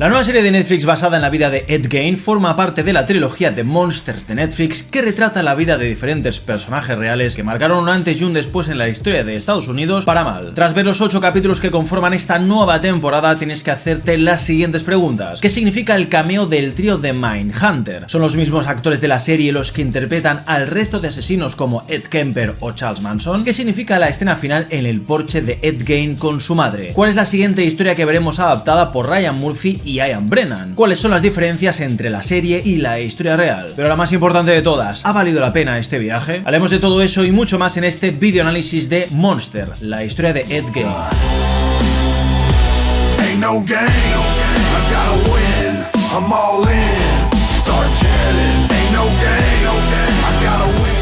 La nueva serie de Netflix basada en la vida de Ed Gein forma parte de la trilogía de Monsters de Netflix, que retrata la vida de diferentes personajes reales que marcaron un antes y un después en la historia de Estados Unidos para mal. Tras ver los 8 capítulos que conforman esta nueva temporada, tienes que hacerte las siguientes preguntas. ¿Qué significa el cameo del trío de Mindhunter? ¿Son los mismos actores de la serie los que interpretan al resto de asesinos como Ed Kemper o Charles Manson? ¿Qué significa la escena final en el porche de Ed Gein con su madre? ¿Cuál es la siguiente historia que veremos adaptada por Ryan Murphy y Ian Brennan? ¿Cuáles son las diferencias entre la serie y la historia real? Pero la más importante de todas, ¿ha valido la pena este viaje? Hablemos de todo eso y mucho más en este video análisis de Monster, la historia de Ed Gein.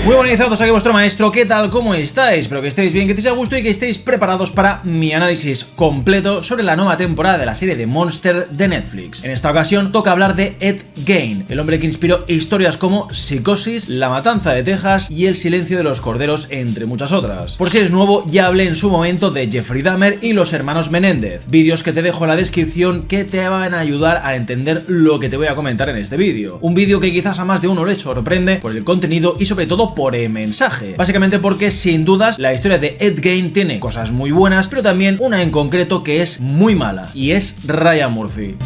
Muy buenizados, aquí vuestro maestro, ¿qué tal? ¿Cómo estáis? Espero que estéis bien, que estéis a gusto y que estéis preparados para mi análisis completo sobre la nueva temporada de la serie de Monster de Netflix. En esta ocasión toca hablar de Ed Gein, el hombre que inspiró historias como Psicosis, La Matanza de Texas y El Silencio de los Corderos, entre muchas otras. Por si eres nuevo, ya hablé en su momento de Jeffrey Dahmer y los hermanos Menéndez, vídeos que te dejo en la descripción que te van a ayudar a entender lo que te voy a comentar en este vídeo. Un vídeo que quizás a más de uno le sorprende por el contenido y sobre todo por el mensaje. Básicamente porque sin dudas la historia de Ed Gein tiene cosas muy buenas, pero también una en concreto que es muy mala, y es Ryan Murphy.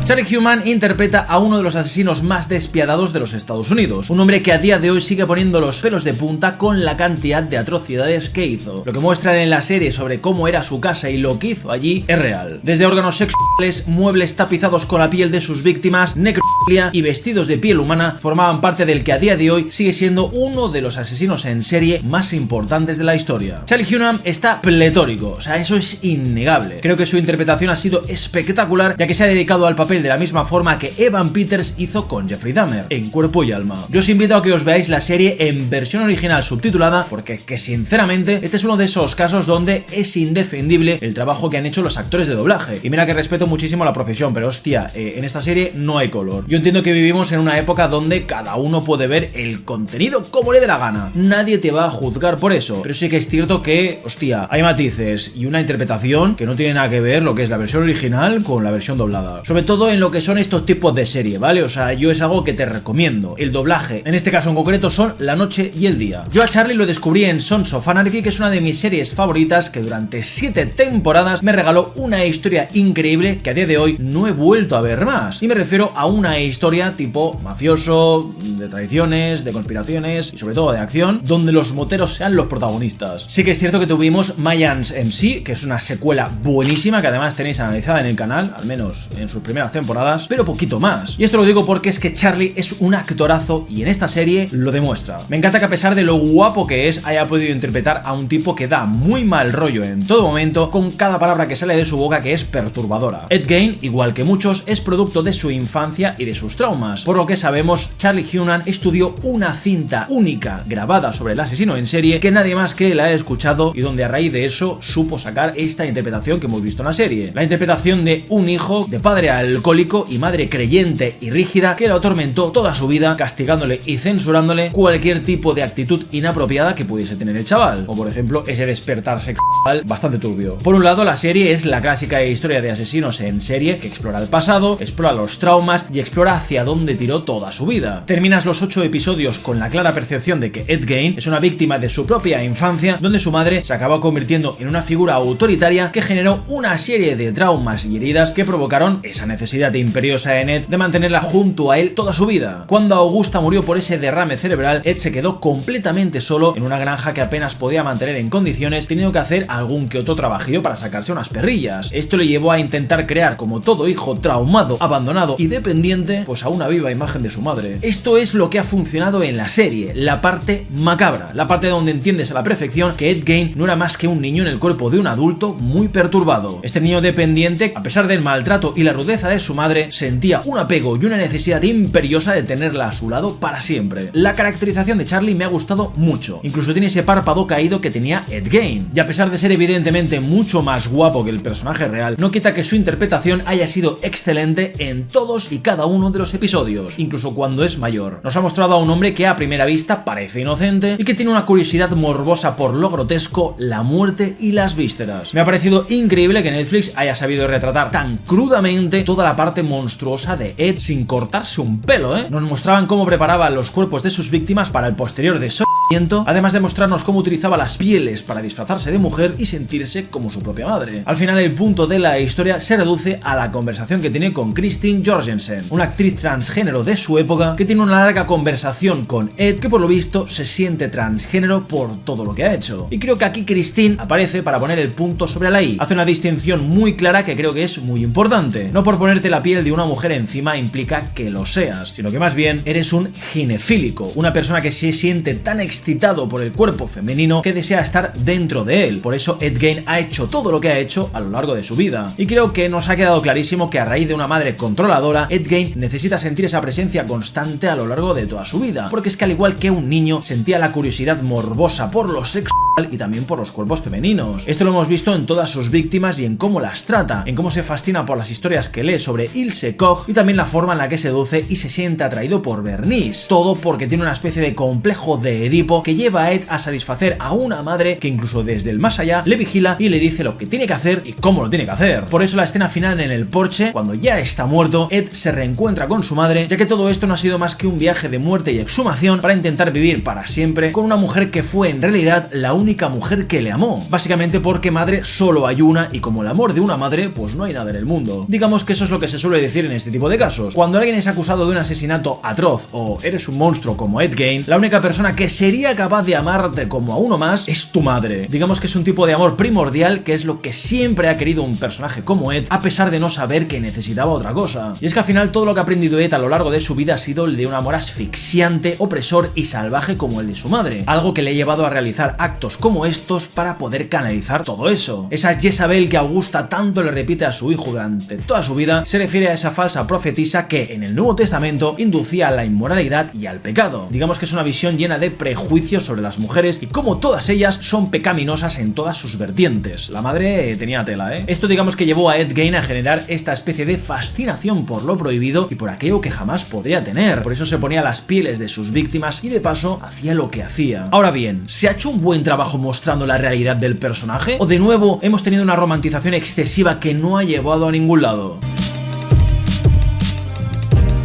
Charlie Hunnam interpreta a uno de los asesinos más despiadados de los Estados Unidos, un hombre que a día de hoy sigue poniendo los pelos de punta con la cantidad de atrocidades que hizo. Lo que muestran en la serie sobre cómo era su casa y lo que hizo allí es real. Desde órganos sexuales, muebles tapizados con la piel de sus víctimas, necrofilia y vestidos de piel humana formaban parte del que a día de hoy sigue siendo uno de los asesinos en serie más importantes de la historia. Charlie Hunnam está pletórico, o sea, eso es innegable. Creo que su interpretación ha sido espectacular, ya que se ha dedicado al papel de la misma forma que Evan Peters hizo con Jeffrey Dahmer, en Cuerpo y Alma. Yo os invito a que os veáis la serie en versión original subtitulada, porque sinceramente este es uno de esos casos donde es indefendible el trabajo que han hecho los actores de doblaje. Y mira que respeto muchísimo la profesión, pero hostia, en esta serie no hay color. Yo entiendo que vivimos en una época donde cada uno puede ver el contenido como le dé la gana. Nadie te va a juzgar por eso, pero sí que es cierto que, hostia, hay matices y una interpretación que no tiene nada que ver lo que es la versión original con la versión doblada. Sobre todo en lo que son estos tipos de serie, ¿vale? O sea, yo es algo que te recomiendo. El doblaje, en este caso en concreto, son la noche y el día. Yo a Charlie lo descubrí en Sons of Anarchy, que es una de mis series favoritas, que durante 7 temporadas me regaló una historia increíble que a día de hoy no he vuelto a ver más. Y me refiero a una historia tipo mafioso, de traiciones, de conspiraciones y sobre todo de acción, donde los moteros sean los protagonistas. Sí que es cierto que tuvimos Mayans MC, que es una secuela buenísima, que además tenéis analizada en el canal, al menos en sus primeras temporadas, pero poquito más. Y esto lo digo porque es que Charlie es un actorazo y en esta serie lo demuestra. Me encanta que a pesar de lo guapo que es, haya podido interpretar a un tipo que da muy mal rollo en todo momento, con cada palabra que sale de su boca que es perturbadora. Ed Gein, igual que muchos, es producto de su infancia y de sus traumas. Por lo que sabemos, Charlie Hunnam estudió una cinta única grabada sobre el asesino en serie que nadie más que él ha escuchado, y donde a raíz de eso supo sacar esta interpretación que hemos visto en la serie. La interpretación de un hijo de padre alcohólico y madre creyente y rígida que lo atormentó toda su vida, castigándole y censurándole cualquier tipo de actitud inapropiada que pudiese tener el chaval, o por ejemplo ese despertar sexual bastante turbio. Por un lado, la serie es la clásica historia de asesinos en serie que explora el pasado, explora los traumas y explora hacia dónde tiró toda su vida. Terminas los 8 episodios con la clara percepción de que Ed Gein es una víctima de su propia infancia, donde su madre se acabó convirtiendo en una figura autoritaria que generó una serie de traumas y heridas que provocaron esa necesidad imperiosa en Ed de mantenerla junto a él toda su vida. Cuando Augusta murió por ese derrame cerebral, Ed se quedó completamente solo en una granja que apenas podía mantener en condiciones, teniendo que hacer algún que otro trabajillo para sacarse unas perrillas. Esto le llevó a intentar crear, como todo hijo traumado, abandonado y dependiente, pues a una viva imagen de su madre. Esto es lo que ha funcionado en la serie, la parte macabra, la parte donde entiendes a la perfección que Ed Gein no era más que un niño en el cuerpo de un adulto muy perturbado. Este niño dependiente, a pesar del maltrato y la rudeza de su madre, sentía un apego y una necesidad imperiosa de tenerla a su lado para siempre. La caracterización de Charlie me ha gustado mucho, incluso tiene ese párpado caído que tenía Ed Gein, y a pesar de ser evidentemente mucho más guapo que el personaje real, no quita que su interpretación interpretación haya sido excelente en todos y cada uno de los episodios, incluso cuando es mayor. Nos ha mostrado a un hombre que a primera vista parece inocente y que tiene una curiosidad morbosa por lo grotesco, la muerte y las vísceras. Me ha parecido increíble que Netflix haya sabido retratar tan crudamente toda la parte monstruosa de Ed sin cortarse un pelo, ¿eh? Nos mostraban cómo preparaban los cuerpos de sus víctimas para el posterior desollamiento, además de mostrarnos cómo utilizaba las pieles para disfrazarse de mujer y sentirse como su propia madre. Al final, el punto de la historia se reduce a la conversación que tiene con Kristin Jorgensen, una actriz transgénero de su época que tiene una larga conversación con Ed, que por lo visto se siente transgénero por todo lo que ha hecho. Y creo que aquí Kristin aparece para poner el punto sobre la i. Hace una distinción muy clara que creo que es muy importante. No por ponerte la piel de una mujer encima implica que lo seas, sino que más bien eres un ginefílico, una persona que se siente tan excitado por el cuerpo femenino que desea estar dentro de él. Por eso Ed Gein ha hecho todo lo que ha hecho a lo largo de su vida. Y creo que nos ha quedado clarísimo que a raíz de una madre controladora, Ed Gein necesita sentir esa presencia constante a lo largo de toda su vida, porque es que al igual que un niño sentía la curiosidad morbosa por lo sexual y también por los cuerpos femeninos. Esto lo hemos visto en todas sus víctimas y en cómo las trata, en cómo se fascina por las historias que lee sobre Ilse Koch y también la forma en la que seduce y se siente atraído por Bernice. Todo porque tiene una especie de complejo de Edipo que lleva a Ed a satisfacer a una madre que incluso desde el más allá le vigila y le dice lo que tiene que hacer y cómo lo tiene que hacer. Por eso la escena final en el porche, cuando ya está muerto, Ed se reencuentra con su madre, ya que todo esto no ha sido más que un viaje de muerte y exhumación para intentar vivir para siempre con una mujer que fue en realidad la única mujer que le amó. Básicamente porque madre solo hay una y como el amor de una madre, pues no hay nada en el mundo. Digamos que eso es lo que se suele decir en este tipo de casos. Cuando alguien es acusado de un asesinato atroz o eres un monstruo como Ed Gein, la única persona que sería capaz de amarte como a uno más es tu madre. Digamos que es un tipo de amor primordial que es lo que siempre ha querido un personaje como Ed, a pesar de no saber que necesitaba otra cosa. Y es que al final todo lo que ha aprendido Ed a lo largo de su vida ha sido el de un amor asfixiante, opresor y salvaje como el de su madre, algo que le ha llevado a realizar actos como estos para poder canalizar todo eso. Esa Jezabel que Augusta tanto le repite a su hijo durante toda su vida se refiere a esa falsa profetisa que en el Nuevo Testamento inducía a la inmoralidad y al pecado. Digamos que es una visión llena de prejuicios sobre las mujeres y cómo todas ellas son pecaminosas en todas sus vertientes. La madre tenía tela, ¿eh? Esto digamos que llevó a Ed Gein a generar esta especie de fascinación por lo prohibido y por aquello que jamás podría tener. Por eso se ponía las pieles de sus víctimas y de paso hacía lo que hacía. Ahora bien, ¿se ha hecho un buen trabajo mostrando la realidad del personaje? ¿O de nuevo hemos tenido una romantización excesiva que no ha llevado a ningún lado?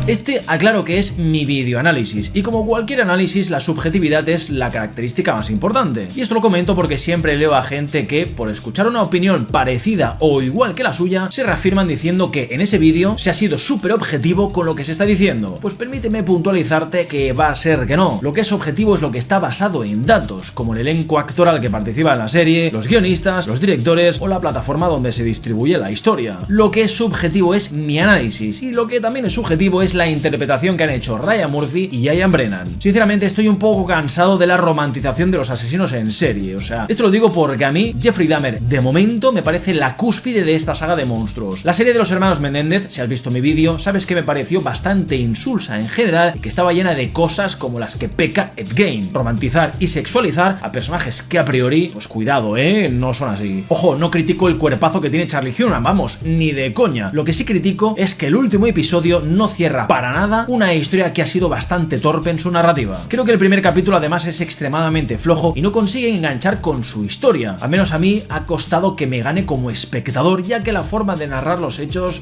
Este aclaro que es mi videoanálisis y como cualquier análisis la subjetividad es la característica más importante. Y esto lo comento porque siempre leo a gente que por escuchar una opinión parecida o igual que la suya se reafirman diciendo que en ese vídeo se ha sido súper objetivo con lo que se está diciendo. Pues permíteme puntualizarte que va a ser que no. Lo que es objetivo es lo que está basado en datos, como el elenco actoral que participa en la serie, los guionistas, los directores o la plataforma donde se distribuye la historia. Lo que es subjetivo es mi análisis y lo que también es subjetivo es la interpretación que han hecho Ryan Murphy y Ian Brennan. Sinceramente estoy un poco cansado de la romantización de los asesinos en serie, o sea, esto lo digo porque a mí Jeffrey Dahmer de momento me parece la cúspide de esta saga de monstruos. La serie de los hermanos Menéndez, si has visto mi vídeo, sabes que me pareció bastante insulsa en general y que estaba llena de cosas como las que peca Ed Gein, romantizar y sexualizar a personajes que a priori, pues cuidado, no son así. Ojo, no critico el cuerpazo que tiene Charlie Hunnam, vamos, ni de coña. Lo que sí critico es que el último episodio no cierra para nada una historia que ha sido bastante torpe en su narrativa. Creo que el primer capítulo además es extremadamente flojo y no consigue enganchar con su historia. Al menos a mí ha costado que me gane como espectador, ya que la forma de narrar los hechos,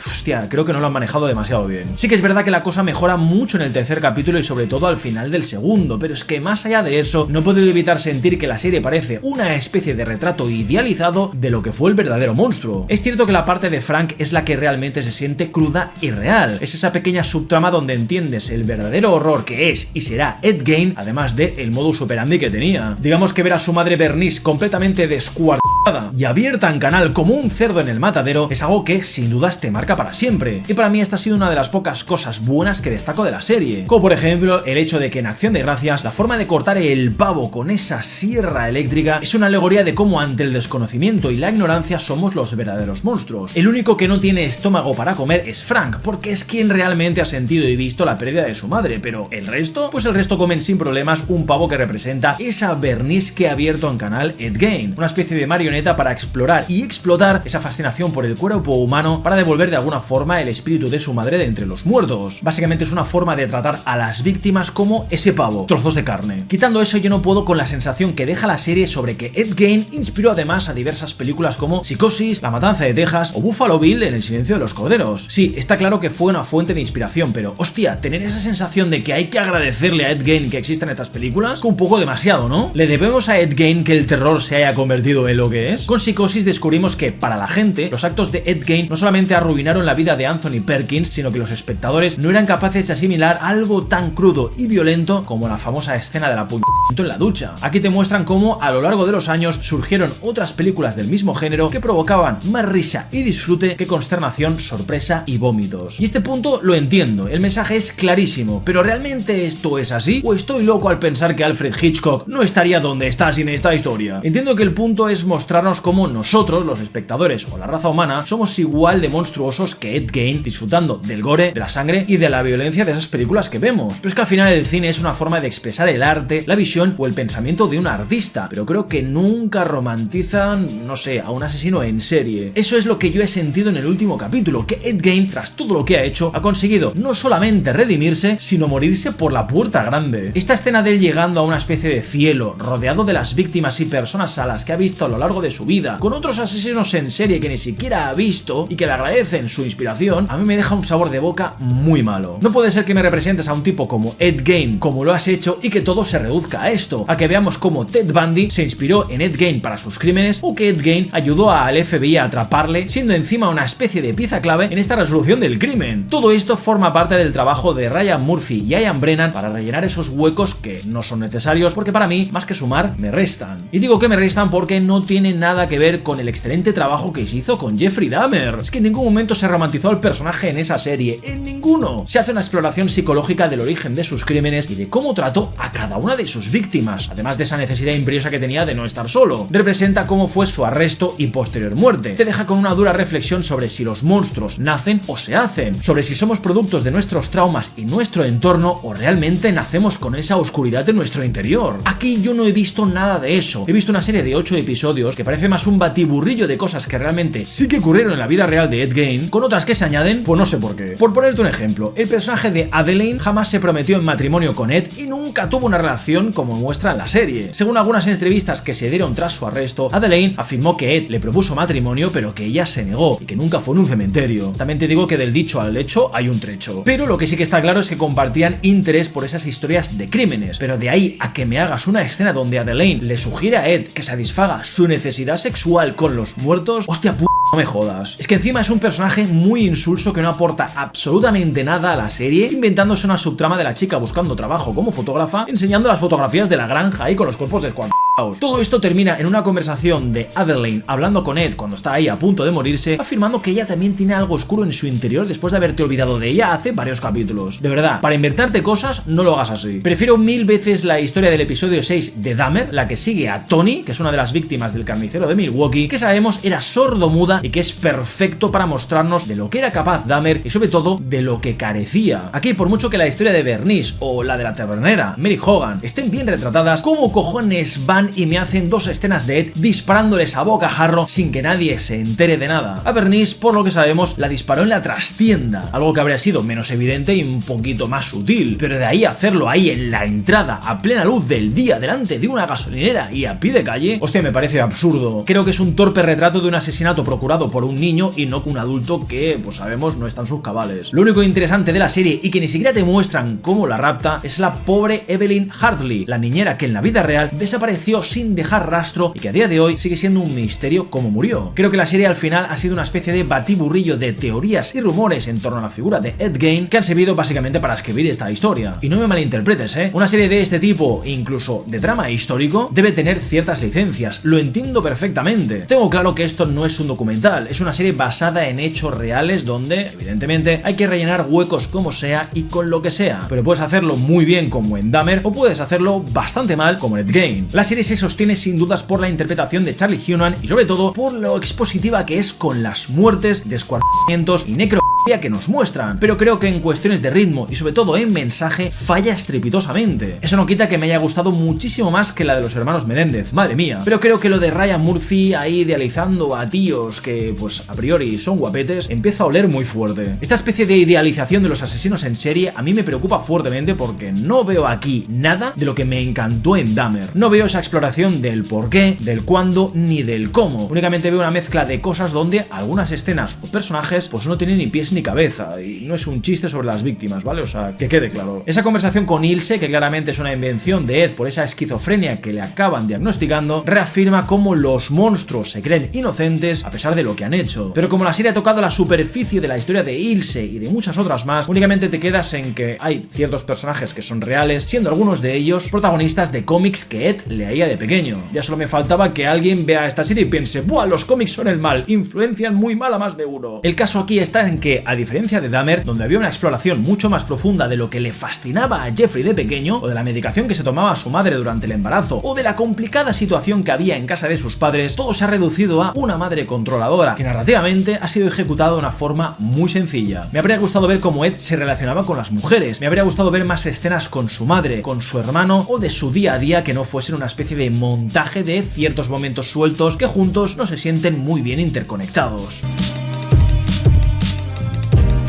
hostia, creo que no lo han manejado demasiado bien. Sí que es verdad que la cosa mejora mucho en el tercer capítulo y sobre todo al final del segundo, pero es que más allá de eso no he podido evitar sentir que la serie parece una especie de retrato idealizado de lo que fue el verdadero monstruo. Es cierto que la parte de Frank es la que realmente se siente cruda y real. Es esa pequeña subtrama donde entiendes el verdadero horror que es y será Ed Gein, además de el modus operandi que tenía. Digamos que ver a su madre Bernice completamente descuartada y abierta en canal como un cerdo en el matadero es algo que sin dudas te marca para siempre. Y para mí esta ha sido una de las pocas cosas buenas que destaco de la serie, como por ejemplo el hecho de que en Acción de Gracias la forma de cortar el pavo con esa sierra eléctrica es una alegoría de cómo ante el desconocimiento y la ignorancia somos los verdaderos monstruos. El único que no tiene estómago para comer es Frank, porque es quien realmente ha sentido y visto la pérdida de su madre, pero el resto, pues el resto comen sin problemas un pavo que representa esa Bernice que ha abierto en canal Ed Gein, una especie de marioneta marioneta para explorar y explotar esa fascinación por el cuerpo humano para devolver de alguna forma el espíritu de su madre de entre los muertos. Básicamente es una forma de tratar a las víctimas como ese pavo, trozos de carne. Quitando eso, yo no puedo con la sensación que deja la serie sobre que Ed Gein inspiró además a diversas películas como Psicosis, La Matanza de Texas o Buffalo Bill en El Silencio de los Corderos. Sí, está claro que fue una fuente de inspiración, pero hostia, tener esa sensación de que hay que agradecerle a Ed Gein que existan estas películas, un poco demasiado, ¿no? ¿Le debemos a Ed Gein que el terror se haya convertido en lo que es? Con Psicosis descubrimos que, para la gente, los actos de Ed Gein no solamente arruinaron la vida de Anthony Perkins, sino que los espectadores no eran capaces de asimilar algo tan crudo y violento como la famosa escena de la puñetito en la ducha. Aquí te muestran cómo a lo largo de los años surgieron otras películas del mismo género que provocaban más risa y disfrute que consternación, sorpresa y vómitos. Y este punto lo entiendo, el mensaje es clarísimo, pero ¿realmente esto es así? ¿O estoy loco al pensar que Alfred Hitchcock no estaría donde está sin esta historia? Entiendo que el punto es mostrarnos cómo nosotros, los espectadores o la raza humana, somos igual de monstruosos que Ed Gein, disfrutando del gore, de la sangre y de la violencia de esas películas que vemos. Pero es que al final el cine es una forma de expresar el arte, la visión o el pensamiento de un artista, pero creo que nunca romantizan, no sé, a un asesino en serie. Eso es lo que yo he sentido en el último capítulo, que Ed Gein, tras todo lo que ha hecho, ha conseguido no solamente redimirse, sino morirse por la puerta grande. Esta escena de él llegando a una especie de cielo, rodeado de las víctimas y personas a las que ha visto a lo largo de su vida, con otros asesinos en serie que ni siquiera ha visto y que le agradecen su inspiración, a mí me deja un sabor de boca muy malo. No puede ser que me representes a un tipo como Ed Gein, como lo has hecho, y que todo se reduzca a esto, a que veamos cómo Ted Bundy se inspiró en Ed Gein para sus crímenes, o que Ed Gein ayudó al FBI a atraparle, siendo encima una especie de pieza clave en esta resolución del crimen. Todo esto forma parte del trabajo de Ryan Murphy y Ian Brennan para rellenar esos huecos que no son necesarios, porque para mí, más que sumar, me restan. Y digo que me restan porque no tiene nada que ver con el excelente trabajo que se hizo con Jeffrey Dahmer. Es que en ningún momento se romantizó al personaje en esa serie, en ninguno. Se hace una exploración psicológica del origen de sus crímenes y de cómo trató a cada una de sus víctimas, además de esa necesidad imperiosa que tenía de no estar solo. Representa cómo fue su arresto y posterior muerte. Te deja con una dura reflexión sobre si los monstruos nacen o se hacen, sobre si somos productos de nuestros traumas y nuestro entorno o realmente nacemos con esa oscuridad de nuestro interior. Aquí yo no he visto nada de eso. He visto una serie de 8 episodios que parece más un batiburrillo de cosas que realmente sí que ocurrieron en la vida real de Ed Gein, con otras que se añaden, pues no sé por qué. Por ponerte un ejemplo, el personaje de Adelaine jamás se prometió en matrimonio con Ed y nunca tuvo una relación como muestra en la serie. Según algunas entrevistas que se dieron tras su arresto, Adelaine afirmó que Ed le propuso matrimonio pero que ella se negó y que nunca fue en un cementerio. También te digo que del dicho al hecho hay un trecho. Pero lo que sí que está claro es que compartían interés por esas historias de crímenes, pero de ahí a que me hagas una escena donde Adelaine le sugiere a Ed que satisfaga su necesidad sexual con los muertos, hostia puta, no me jodas. Es que encima es un personaje muy insulso que no aporta absolutamente nada a la serie, inventándose una subtrama de la chica buscando trabajo como fotógrafa, enseñando las fotografías de la granja ahí con los cuerpos descuartados. Todo esto termina en una conversación de Adelaine hablando con Ed cuando está ahí a punto de morirse, afirmando que ella también tiene algo oscuro en su interior después de haberte olvidado de ella hace varios capítulos. De verdad, para inventarte cosas, no lo hagas así. Prefiero 1000 veces la historia del episodio 6 de Dahmer, la que sigue a Tony, que es una de las víctimas del carnicero de Milwaukee, que sabemos era sordomuda y que es perfecto para mostrarnos de lo que era capaz Dahmer y sobre todo de lo que carecía. Aquí, por mucho que la historia de Bernice o la de la tabernera, Mary Hogan, estén bien retratadas, ¿cómo cojones van y me hacen dos escenas de Ed disparándoles a bocajarro sin que nadie se entere de nada? A Bernice, por lo que sabemos, la disparó en la trastienda, algo que habría sido menos evidente y un poquito más sutil, pero de ahí a hacerlo ahí en la entrada a plena luz del día delante de una gasolinera y a pie de calle, hostia, me parece absurdo. Creo que es un torpe retrato de un asesinato procurado por un niño y no un adulto que, pues sabemos, no está en sus cabales. Lo único interesante de la serie y que ni siquiera te muestran cómo la rapta es la pobre Evelyn Hartley, la niñera que en la vida real desapareció sin dejar rastro y que a día de hoy sigue siendo un misterio cómo murió. Creo que la serie al final ha sido una especie de batiburrillo de teorías y rumores en torno a la figura de Ed Gein que han servido básicamente para escribir esta historia. Y no me malinterpretes, una serie de este tipo, incluso de drama histórico, debe tener ciertas licencias. Lo entiendo perfectamente. Tengo claro que esto no es un documental, es una serie basada en hechos reales donde, evidentemente, hay que rellenar huecos como sea y con lo que sea. Pero puedes hacerlo muy bien como en Dahmer o puedes hacerlo bastante mal como en Ed Gein. La serie se sostiene sin dudas por la interpretación de Charlie Hunnam y sobre todo por lo expositiva que es con las muertes, descuartamientos y necro que nos muestran, pero creo que en cuestiones de ritmo y sobre todo en mensaje falla estrepitosamente. Eso no quita que me haya gustado muchísimo más que la de los hermanos Menéndez, madre mía, pero creo que lo de Ryan Murphy ahí idealizando a tíos que pues a priori son guapetes empieza a oler muy fuerte. Esta especie de idealización de los asesinos en serie a mí me preocupa fuertemente porque no veo aquí nada de lo que me encantó en Dahmer. No veo esa exploración del por qué, del cuándo ni del cómo. Únicamente veo una mezcla de cosas donde algunas escenas o personajes pues no tienen ni pies ni cabeza y no es un chiste sobre las víctimas, ¿vale? O sea, que quede claro. Esa conversación con Ilse, que claramente es una invención de Ed por esa esquizofrenia que le acaban diagnosticando, reafirma cómo los monstruos se creen inocentes a pesar de lo que han hecho. Pero como la serie ha tocado la superficie de la historia de Ilse y de muchas otras más, únicamente te quedas en que hay ciertos personajes que son reales, siendo algunos de ellos protagonistas de cómics que Ed leía de pequeño. Ya solo me faltaba que alguien vea esta serie y piense, ¡buah, los cómics son el mal! Influencian muy mal a más de uno. El caso aquí está en que, a diferencia de Dahmer, donde había una exploración mucho más profunda de lo que le fascinaba a Jeffrey de pequeño, o de la medicación que se tomaba su madre durante el embarazo, o de la complicada situación que había en casa de sus padres, todo se ha reducido a una madre controladora, que narrativamente ha sido ejecutada de una forma muy sencilla. Me habría gustado ver cómo Ed se relacionaba con las mujeres, me habría gustado ver más escenas con su madre, con su hermano, o de su día a día que no fuesen una especie de montaje de ciertos momentos sueltos que juntos no se sienten muy bien interconectados.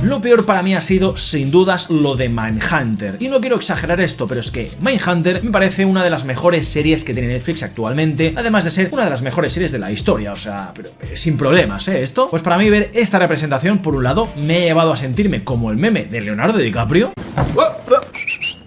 Lo peor para mí ha sido, sin dudas, lo de Mindhunter. Y no quiero exagerar esto, pero es que Mindhunter me parece una de las mejores series que tiene Netflix actualmente, además de ser una de las mejores series de la historia, o sea, pero sin problemas, ¿eh? Esto, pues para mí ver esta representación, por un lado, me ha llevado a sentirme como el meme de Leonardo DiCaprio.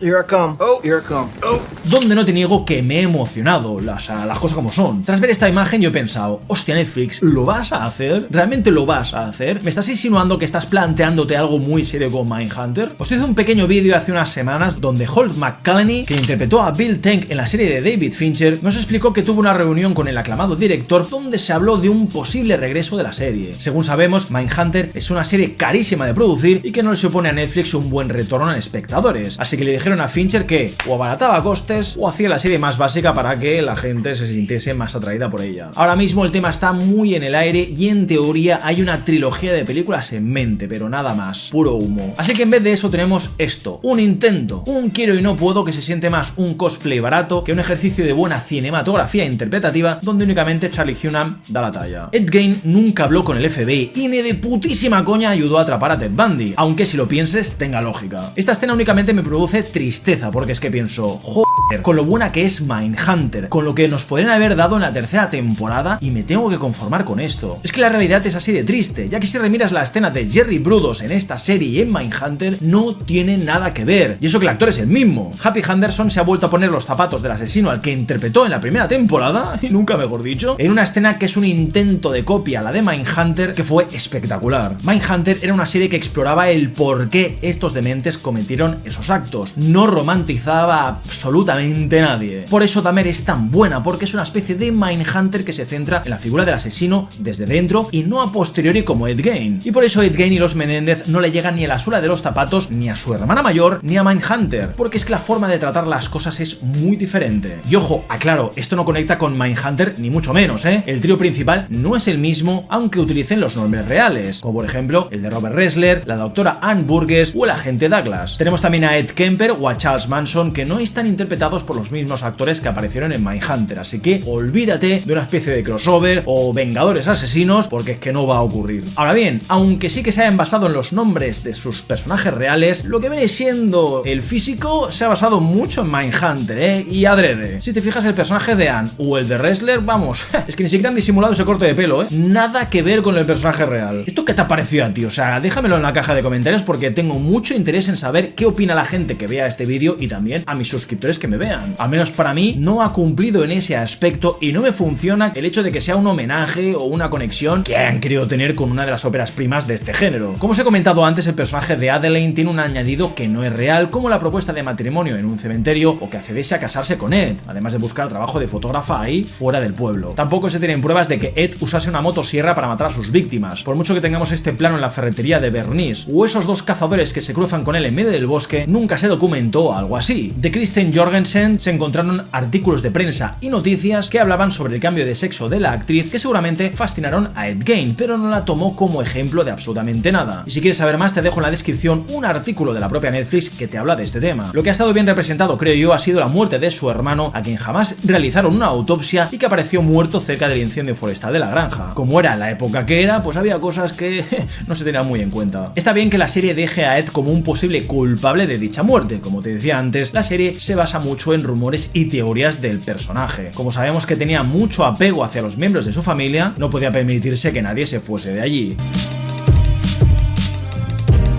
Here I come. Oh, here I come. Oh. Donde no te niego que me he emocionado, las cosas como son. Tras ver esta imagen yo he pensado, hostia Netflix, ¿lo vas a hacer? ¿Realmente lo vas a hacer? ¿Me estás insinuando que estás planteándote algo muy serio con Mindhunter? Os hice un pequeño vídeo hace unas semanas donde Holt McCallany, que interpretó a Bill Tenk en la serie de David Fincher, nos explicó que tuvo una reunión con el aclamado director donde se habló de un posible regreso de la serie. Según sabemos, Mindhunter es una serie carísima de producir y que no le supone a Netflix un buen retorno a espectadores, así que le dijeron a Fincher que o abarataba costes o hacía la serie más básica para que la gente se sintiese más atraída por ella. Ahora mismo el tema está muy en el aire y en teoría hay una trilogía de películas en mente, pero nada más, puro humo. Así que en vez de eso tenemos esto, un intento, un quiero y no puedo que se siente más un cosplay barato que un ejercicio de buena cinematografía interpretativa donde únicamente Charlie Hunnam da la talla. Ed Gein nunca habló con el FBI y ni de putísima coña ayudó a atrapar a Ted Bundy, aunque si lo pienses tenga lógica. Esta escena únicamente me produce tristeza porque es que pienso, joder, con lo buena que es Mindhunter, con lo que nos podrían haber dado en la tercera temporada y me tengo que conformar con esto. Es que la realidad es así de triste, ya que si remiras la escena de Jerry Brudos en esta serie y en Mindhunter no tiene nada que ver, y eso que el actor es el mismo. Happy Henderson se ha vuelto a poner los zapatos del asesino al que interpretó en la primera temporada, y nunca mejor dicho, en una escena que es un intento de copia a la de Mindhunter que fue espectacular. Mindhunter era una serie que exploraba el por qué estos dementes cometieron esos actos, no romantizaba absolutamente nadie. Por eso Dahmer es tan buena, porque es una especie de Mindhunter que se centra en la figura del asesino desde dentro y no a posteriori como Ed Gein. Y por eso Ed Gein y los Menéndez no le llegan ni a la suela de los zapatos ni a su hermana mayor ni a Mindhunter, porque es que la forma de tratar las cosas es muy diferente. Y ojo, aclaro, esto no conecta con Mindhunter ni mucho menos, ¿eh? El trío principal no es el mismo, aunque utilicen los nombres reales, como por ejemplo el de Robert Ressler, la doctora Ann Burgess o el agente Douglas. Tenemos también a Ed Kemper o a Charles Manson, que no están interpretados por los mismos actores que aparecieron en Mindhunter, así que olvídate de una especie de crossover o Vengadores Asesinos, porque es que no va a ocurrir. Ahora bien, aunque sí que se hayan basado en los nombres de sus personajes reales, lo que viene siendo el físico se ha basado mucho en Mindhunter, y adrede. Si te fijas, el personaje de Ann o el de Ressler, vamos, es que ni siquiera han disimulado ese corte de pelo, nada que ver con el personaje real. ¿Esto qué te ha parecido a ti? O sea, déjamelo en la caja de comentarios porque tengo mucho interés en saber qué opina la gente que vea este vídeo y también a mis suscriptores que me vean. Al menos para mí no ha cumplido en ese aspecto y no me funciona el hecho de que sea un homenaje o una conexión que hayan querido tener con una de las óperas primas de este género. Como os he comentado antes, el personaje de Adelaide tiene un añadido que no es real, como la propuesta de matrimonio en un cementerio o que accediese a casarse con Ed, además de buscar trabajo de fotógrafa ahí fuera del pueblo. Tampoco se tienen pruebas de que Ed usase una motosierra para matar a sus víctimas, por mucho que tengamos este plano en la ferretería de Bernice o esos dos cazadores que se cruzan con él en medio del bosque, nunca se documentó algo así. De Kristen Jorgensen Sen se encontraron artículos de prensa y noticias que hablaban sobre el cambio de sexo de la actriz que seguramente fascinaron a Ed Gein, pero no la tomó como ejemplo de absolutamente nada. Y si quieres saber más, te dejo en la descripción un artículo de la propia Netflix que te habla de este tema. Lo que ha estado bien representado, creo yo, ha sido la muerte de su hermano, a quien jamás realizaron una autopsia y que apareció muerto cerca del incendio forestal de la granja. Como era la época que era, pues había cosas que no se tenían muy en cuenta. Está bien que la serie deje a Ed como un posible culpable de dicha muerte. Como te decía antes, la serie se basa mucho en rumores y teorías del personaje. Como sabemos que tenía mucho apego hacia los miembros de su familia, no podía permitirse que nadie se fuese de allí.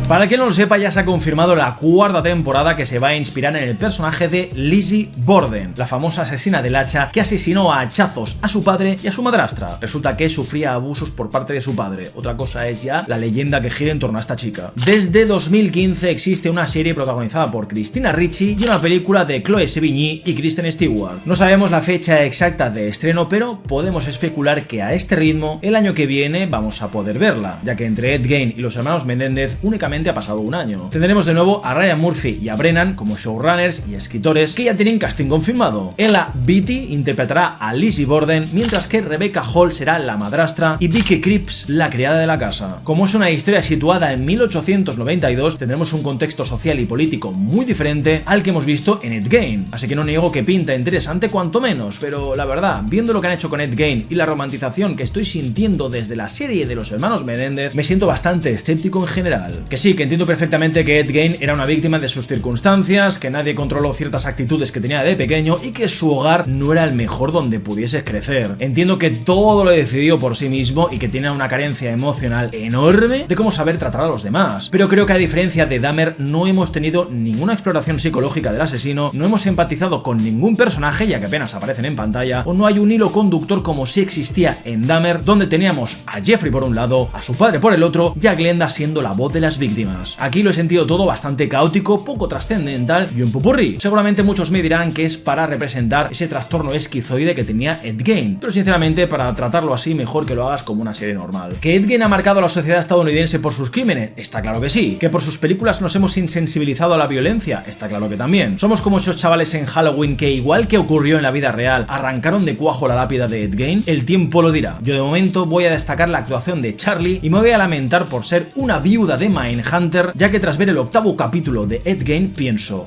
Para quien no lo sepa, ya se ha confirmado la cuarta temporada que se va a inspirar en el personaje de Lizzie Borden, la famosa asesina del hacha que asesinó a hachazos a su padre y a su madrastra. Resulta que sufría abusos por parte de su padre. Otra cosa es ya la leyenda que gira en torno a esta chica. Desde 2015 existe una serie protagonizada por Christina Ricci y una película de Chloe Sevigny y Kristen Stewart. No sabemos la fecha exacta de estreno, pero podemos especular que a este ritmo el año que viene vamos a poder verla, ya que entre Ed Gein y los hermanos Menéndez únicamente ha pasado un año. Tendremos de nuevo a Ryan Murphy y a Brennan como showrunners y escritores que ya tienen casting confirmado. Ella Beatty interpretará a Lizzie Borden, mientras que Rebecca Hall será la madrastra y Vicky Krieps la criada de la casa. Como es una historia situada en 1892, tendremos un contexto social y político muy diferente al que hemos visto en Ed Gein, así que no niego que pinta interesante cuanto menos, pero la verdad, viendo lo que han hecho con Ed Gein y la romantización que estoy sintiendo desde la serie de los hermanos Menéndez, me siento bastante escéptico en general. Que sí, que entiendo perfectamente que Ed Gein era una víctima de sus circunstancias, que nadie controló ciertas actitudes que tenía de pequeño y que su hogar no era el mejor donde pudiese crecer. Entiendo que todo lo decidió por sí mismo y que tiene una carencia emocional enorme de cómo saber tratar a los demás. Pero creo que a diferencia de Dahmer no hemos tenido ninguna exploración psicológica del asesino, no hemos empatizado con ningún personaje ya que apenas aparecen en pantalla, o no hay un hilo conductor como si existía en Dahmer, donde teníamos a Jeffrey por un lado, a su padre por el otro y a Glenda siendo la voz de las víctimas. Aquí lo he sentido todo bastante caótico, poco trascendental y un popurrí. Seguramente muchos me dirán que es para representar ese trastorno esquizoide que tenía Ed Gein, pero sinceramente para tratarlo así mejor que lo hagas como una serie normal. ¿Que Ed Gein ha marcado a la sociedad estadounidense por sus crímenes? Está claro que sí. ¿Que por sus películas nos hemos insensibilizado a la violencia? Está claro que también. Somos como esos chavales en Halloween que, igual que ocurrió en la vida real, arrancaron de cuajo la lápida de Ed Gein. El tiempo lo dirá. Yo de momento voy a destacar la actuación de Charlie y me voy a lamentar por ser una viuda de Mindhunter, ya que tras ver el octavo capítulo de Ed Gein pienso,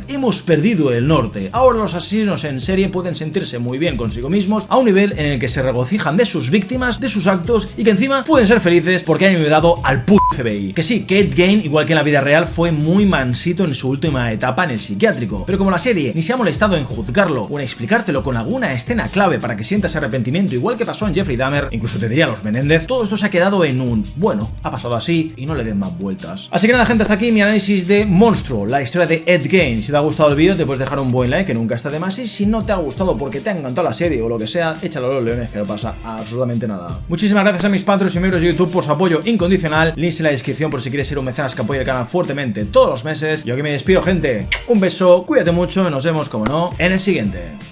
hemos perdido el norte. Ahora los asesinos en serie pueden sentirse muy bien consigo mismos a un nivel en el que se regocijan de sus víctimas, de sus actos y que encima pueden ser felices porque han ayudado al puto FBI. Que sí, que Ed Gein, igual que en la vida real, fue muy mansito en su última etapa en el psiquiátrico, pero como la serie ni se ha molestado en juzgarlo o en explicártelo con alguna escena clave para que sientas arrepentimiento, igual que pasó en Jeffrey Dahmer, incluso te diría los Menéndez, todo esto se ha quedado en un bueno, ha pasado así y no le den más vueltas. Así que nada, gente, hasta aquí mi análisis de Monstruo, la historia de Ed Gein. Si te ha gustado el vídeo te puedes dejar un buen like, que nunca está de más, y si no te ha gustado porque te ha encantado la serie o lo que sea, échalo a los leones, que no pasa absolutamente nada. Muchísimas gracias a mis patrons y miembros de YouTube por su apoyo incondicional, links en la descripción por si quieres ser un mecenas que apoye el canal fuertemente todos los meses. Yo aquí me despido, gente, un beso, cuídate mucho y nos vemos, como no, en el siguiente.